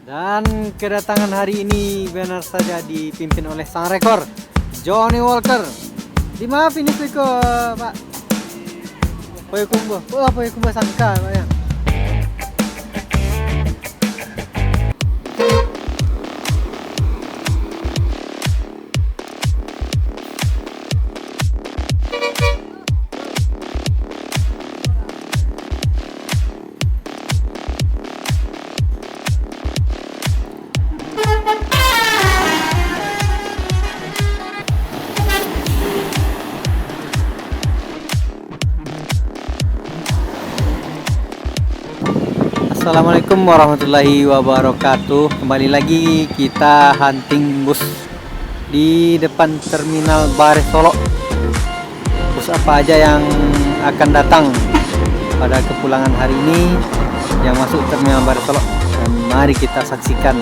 Dan kedatangan hari ini benar saja dipimpin oleh sang rekor Johnny Walker. Di mana finish ko, Pak? Payakumbuh. Oh, Payakumbuh sangka, Pak ya. Assalamualaikum warahmatullahi wabarakatuh. Kembali lagi kita hunting bus di depan terminal Bare Solo. Bus apa aja yang akan datang pada kepulangan hari ini yang masuk terminal Bare Solo, dan mari kita saksikan.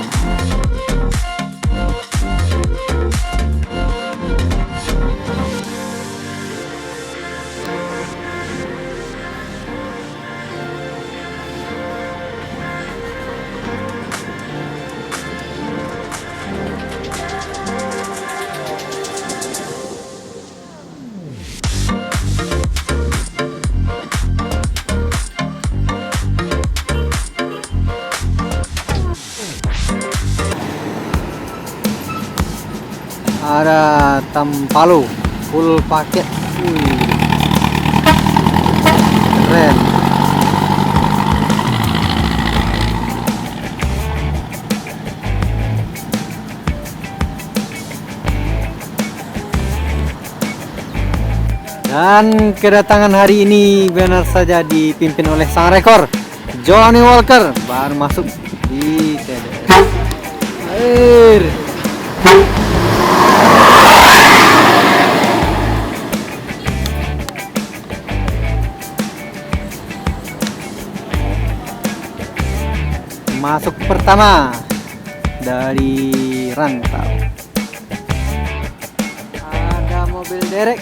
Ada Tampalo full paket. Keren. Dan kedatangan hari ini benar saja dipimpin oleh sang rekor Johnny Walker, baru masuk di TDS. Air. Masuk pertama dari rantau. Ada mobil derek.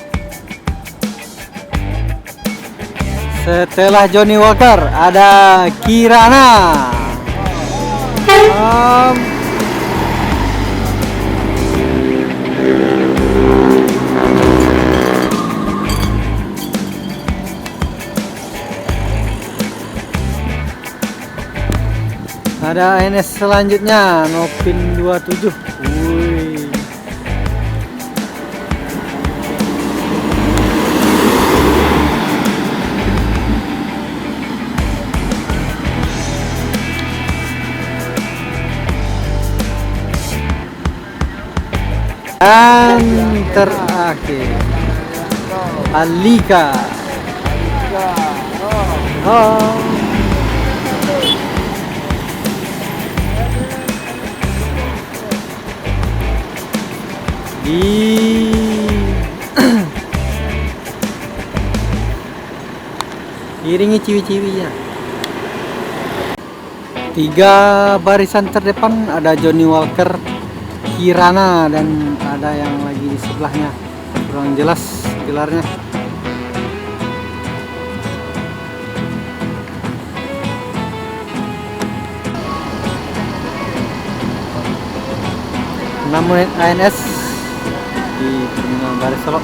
Setelah Johnny Walker ada Kirana. Ada NS selanjutnya, Nopin 27. Wih. Dan terakhir Alika. Oh. Iringi ciwi-ciwinya. 3 barisan terdepan ada Johnny Walker, Kirana, dan ada yang lagi di sebelahnya, kurang jelas gelarnya. Namun ANS di terminal Bare Solo.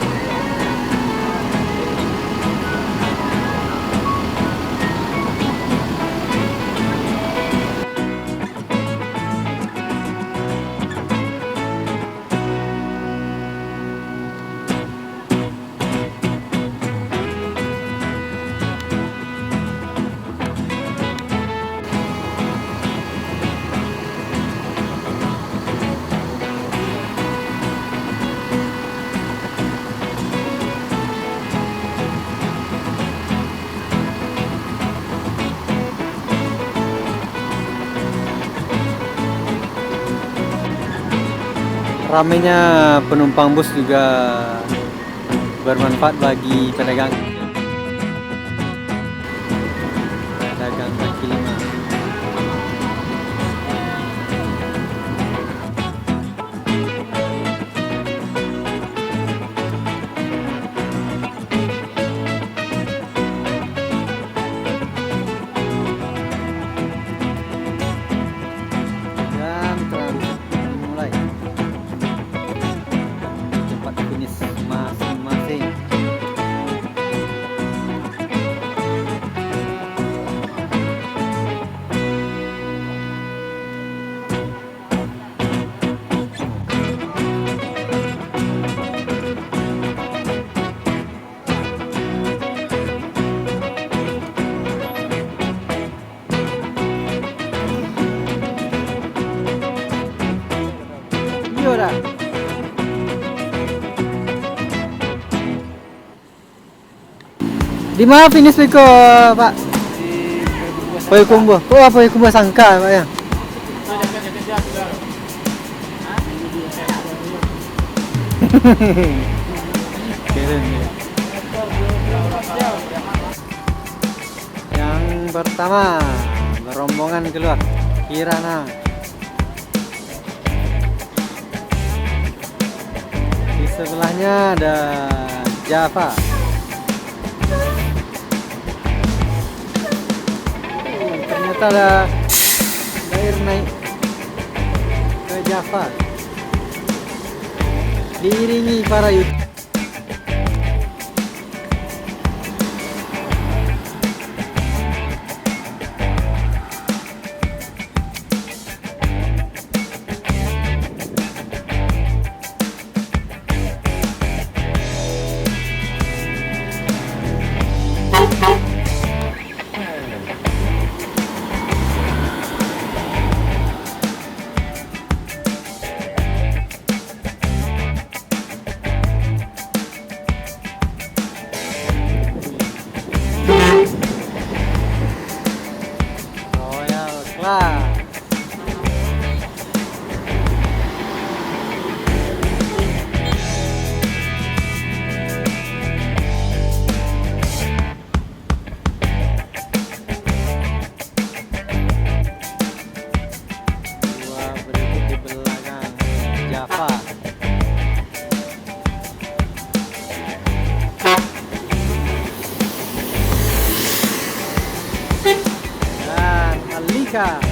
Ramainya penumpang bus juga bermanfaat bagi pedagang kaki lima. Di mana finish Wiko, Pak? Payakumbuh. Oh, Payakumbuh Sangka, Pak ya. Keren ya. Yang pertama berombongan keluar Kirana. Di sebelahnya ada Java. Ternyata ada air naik ke Java. Diiringi para youth. Royal Class. Dua berikut di belakang Java. Dan Alika.